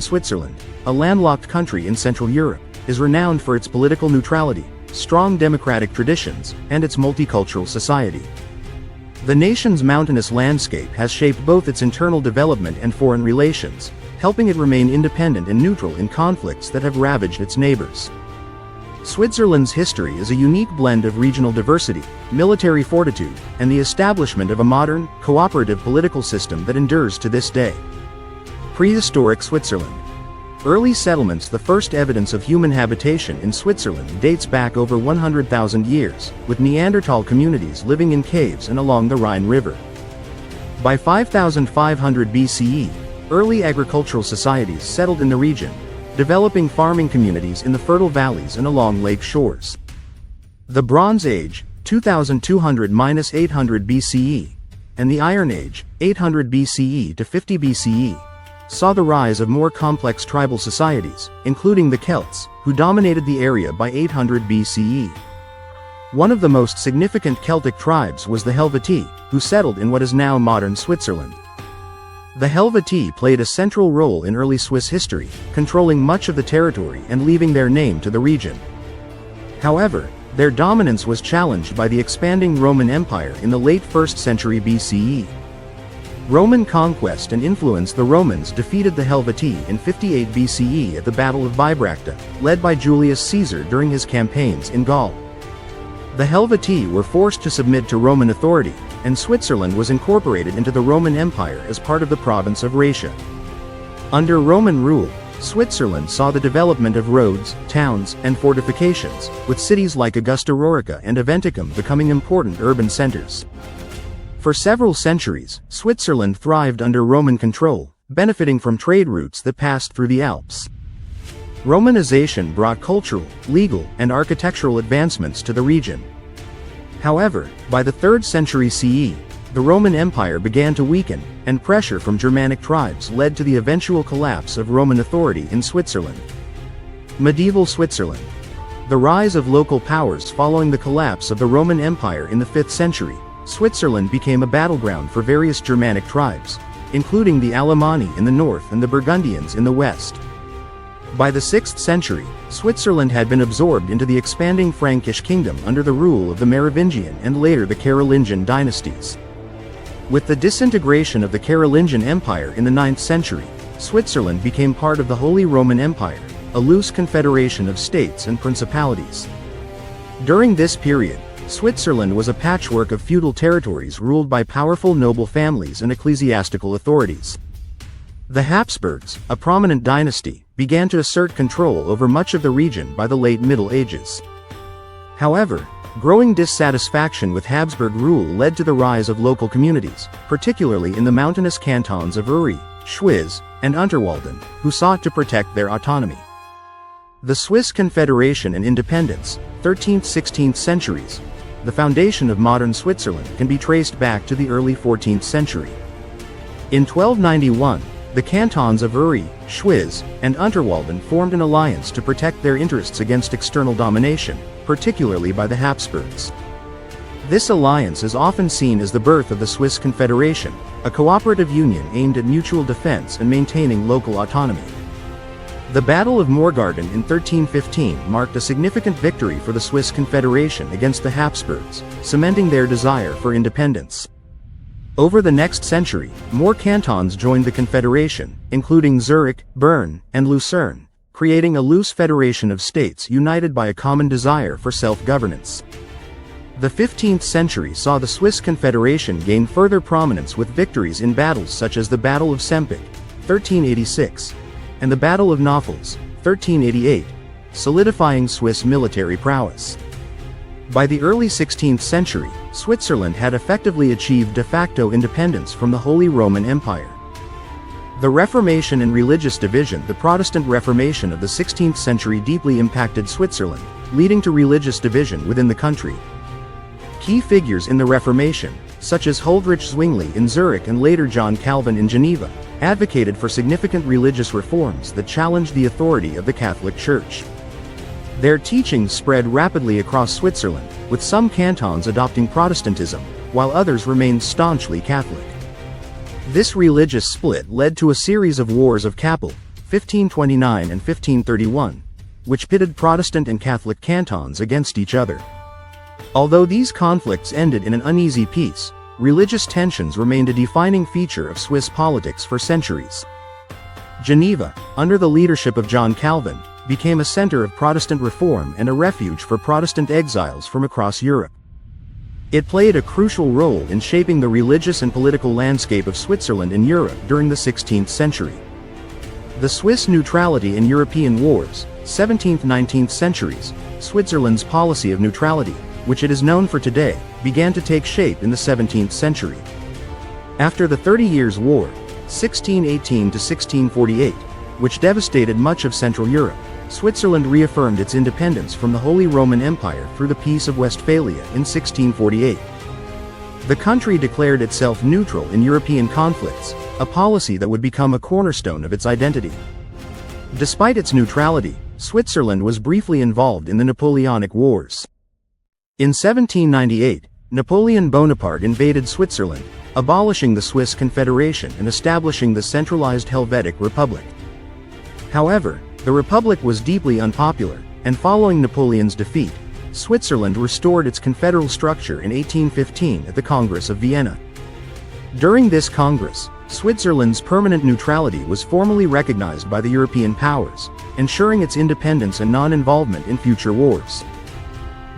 Switzerland, a landlocked country in Central Europe, is renowned for its political neutrality, strong democratic traditions, and its multicultural society. The nation's mountainous landscape has shaped both its internal development and foreign relations, helping it remain independent and neutral in conflicts that have ravaged its neighbors. Switzerland's history is a unique blend of regional diversity, military fortitude, and the establishment of a modern, cooperative political system that endures to this day. Prehistoric Switzerland. Early settlements. The first evidence of human habitation in Switzerland dates back over 100,000 years, with Neanderthal communities living in caves and along the Rhine River. By 5500 BCE, early agricultural societies settled in the region, developing farming communities in the fertile valleys and along lake shores. The Bronze Age, 2200–800 BCE, and the Iron Age, 800 BCE to 50 BCE, saw the rise of more complex tribal societies, including the Celts, who dominated the area by 800 BCE. One of the most significant Celtic tribes was the Helvetii, who settled in what is now modern Switzerland. The Helvetii played a central role in early Swiss history, controlling much of the territory and leaving their name to the region. However, their dominance was challenged by the expanding Roman Empire in the late 1st century BCE. Roman conquest and influence. The Romans defeated the Helvetii in 58 BCE at the Battle of Bibracte, led by Julius Caesar during his campaigns in Gaul. The Helvetii were forced to submit to Roman authority, and Switzerland was incorporated into the Roman Empire as part of the province of Raetia. Under Roman rule, Switzerland saw the development of roads, towns, and fortifications, with cities like Augusta Raurica and Aventicum becoming important urban centers. For several centuries, Switzerland thrived under Roman control, benefiting from trade routes that passed through the Alps. Romanization brought cultural, legal, and architectural advancements to the region. However, by the 3rd century CE, the Roman Empire began to weaken, and pressure from Germanic tribes led to the eventual collapse of Roman authority in Switzerland. Medieval Switzerland. The rise of local powers. Following the collapse of the Roman Empire in the 5th century, Switzerland became a battleground for various Germanic tribes, including the Alemanni in the north and the Burgundians in the west. By the 6th century, Switzerland had been absorbed into the expanding Frankish kingdom under the rule of the Merovingian and later the Carolingian dynasties. With the disintegration of the Carolingian Empire in the 9th century, Switzerland became part of the Holy Roman Empire, a loose confederation of states and principalities. During this period, Switzerland was a patchwork of feudal territories ruled by powerful noble families and ecclesiastical authorities. The Habsburgs, a prominent dynasty, began to assert control over much of the region by the late Middle Ages. However, growing dissatisfaction with Habsburg rule led to the rise of local communities, particularly in the mountainous cantons of Uri, Schwyz, and Unterwalden, who sought to protect their autonomy. The Swiss Confederation and independence, 13th–16th centuries. The foundation of modern Switzerland can be traced back to the early 14th century. In 1291, the cantons of Uri, Schwyz, and Unterwalden formed an alliance to protect their interests against external domination, particularly by the Habsburgs. This alliance is often seen as the birth of the Swiss Confederation, a cooperative union aimed at mutual defense and maintaining local autonomy. The Battle of Morgarten in 1315 marked a significant victory for the Swiss Confederation against the Habsburgs, cementing their desire for independence. Over the next century, more cantons joined the Confederation, including Zurich, Bern, and Lucerne, creating a loose federation of states united by a common desire for self-governance. The 15th century saw the Swiss Confederation gain further prominence with victories in battles such as the Battle of Sempach, 1386, and the Battle of Naufels, 1388, solidifying Swiss military prowess. By the early 16th century, Switzerland had effectively achieved de facto independence from the Holy Roman Empire. The Reformation and religious division. The Protestant Reformation of the 16th century deeply impacted Switzerland, leading to religious division within the country. Key figures in the Reformation, such as Huldrych Zwingli in Zurich and later John Calvin in Geneva, advocated for significant religious reforms that challenged the authority of the Catholic Church. Their teachings spread rapidly across Switzerland, with some cantons adopting Protestantism, while others remained staunchly Catholic. This religious split led to a series of wars of Kappel, 1529 and 1531, which pitted Protestant and Catholic cantons against each other. Although these conflicts ended in an uneasy peace, religious tensions remained a defining feature of Swiss politics for centuries. Geneva, under the leadership of John Calvin, became a center of Protestant reform and a refuge for Protestant exiles from across Europe. It played a crucial role in shaping the religious and political landscape of Switzerland and Europe during the 16th century. The Swiss neutrality in European wars, 17th–19th centuries, Switzerland's policy of neutrality, which it is known for today, began to take shape in the 17th century. After the 30 Years' War, 1618–1648, which devastated much of Central Europe, Switzerland reaffirmed its independence from the Holy Roman Empire through the Peace of Westphalia in 1648. The country declared itself neutral in European conflicts, a policy that would become a cornerstone of its identity. Despite its neutrality, Switzerland was briefly involved in the Napoleonic Wars. In 1798, Napoleon Bonaparte invaded Switzerland, abolishing the Swiss Confederation and establishing the centralized Helvetic Republic. However, the Republic was deeply unpopular, and following Napoleon's defeat, Switzerland restored its confederal structure in 1815 at the Congress of Vienna. During this Congress, Switzerland's permanent neutrality was formally recognized by the European powers, ensuring its independence and non-involvement in future wars.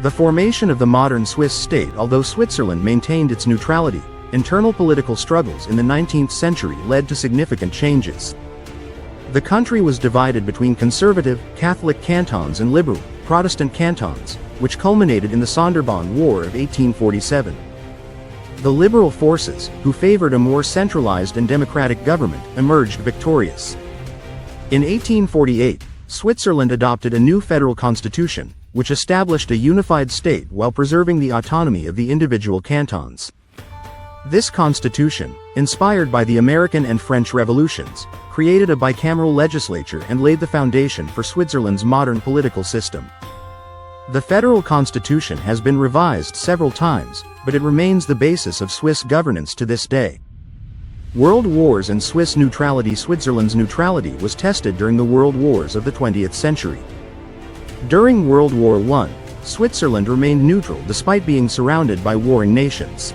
The formation of the modern Swiss state. Although Switzerland maintained its neutrality, internal political struggles in the 19th century led to significant changes. The country was divided between conservative, Catholic cantons and liberal, Protestant cantons, which culminated in the Sonderbond War of 1847. The liberal forces, who favored a more centralized and democratic government, emerged victorious. In 1848, Switzerland adopted a new federal constitution, which established a unified state while preserving the autonomy of the individual cantons. This constitution, inspired by the American and French revolutions, created a bicameral legislature and laid the foundation for Switzerland's modern political system. The federal constitution has been revised several times, but it remains the basis of Swiss governance to this day. World Wars and Swiss neutrality. Switzerland's neutrality was tested during the World Wars of the 20th century. During World War I, Switzerland remained neutral despite being surrounded by warring nations.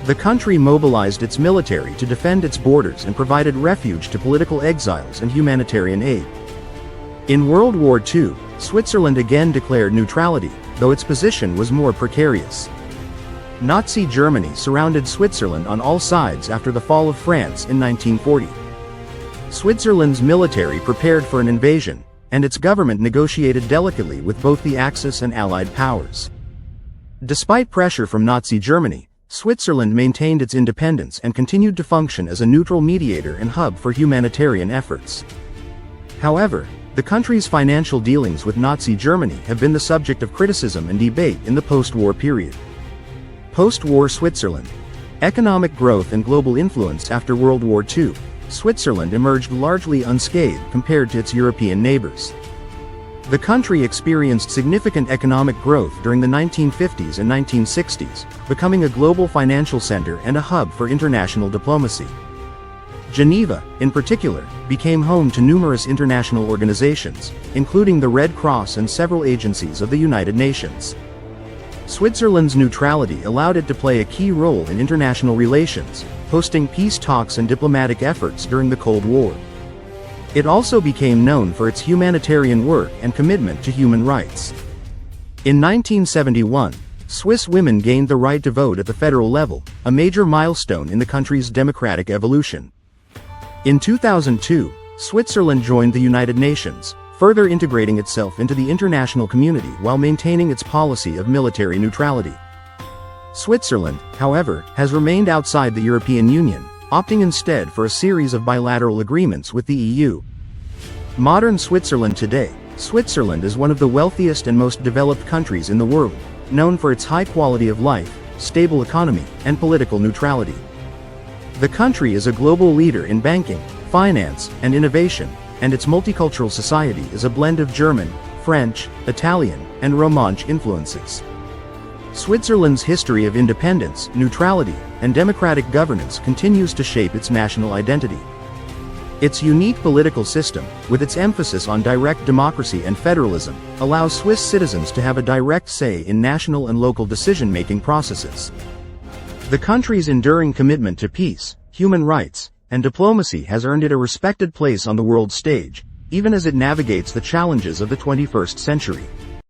The country mobilized its military to defend its borders and provided refuge to political exiles and humanitarian aid. In World War II, Switzerland again declared neutrality, though its position was more precarious. Nazi Germany surrounded Switzerland on all sides after the fall of France in 1940. Switzerland's military prepared for an invasion, and its government negotiated delicately with both the Axis and Allied powers. Despite pressure from Nazi Germany, Switzerland maintained its independence and continued to function as a neutral mediator and hub for humanitarian efforts. However, the country's financial dealings with Nazi Germany have been the subject of criticism and debate in the post-war period. Post-war Switzerland. Economic growth and global influence. After World War II, Switzerland emerged largely unscathed compared to its European neighbors. The country experienced significant economic growth during the 1950s and 1960s, becoming a global financial center and a hub for international diplomacy. Geneva, in particular, became home to numerous international organizations, including the Red Cross and several agencies of the United Nations. Switzerland's neutrality allowed it to play a key role in international relations, hosting peace talks and diplomatic efforts during the Cold War. It also became known for its humanitarian work and commitment to human rights. In 1971, Swiss women gained the right to vote at the federal level, a major milestone in the country's democratic evolution. In 2002, Switzerland joined the United Nations, further integrating itself into the international community while maintaining its policy of military neutrality. Switzerland, however, has remained outside the European Union, opting instead for a series of bilateral agreements with the EU. Modern Switzerland. Today, Switzerland is one of the wealthiest and most developed countries in the world, known for its high quality of life, stable economy, and political neutrality. The country is a global leader in banking, finance, and innovation, and its multicultural society is a blend of German, French, Italian, and Romansh influences. Switzerland's history of independence, neutrality, and democratic governance continues to shape its national identity. Its unique political system, with its emphasis on direct democracy and federalism, allows Swiss citizens to have a direct say in national and local decision-making processes. The country's enduring commitment to peace, human rights, and diplomacy has earned it a respected place on the world stage, even as it navigates the challenges of the 21st century.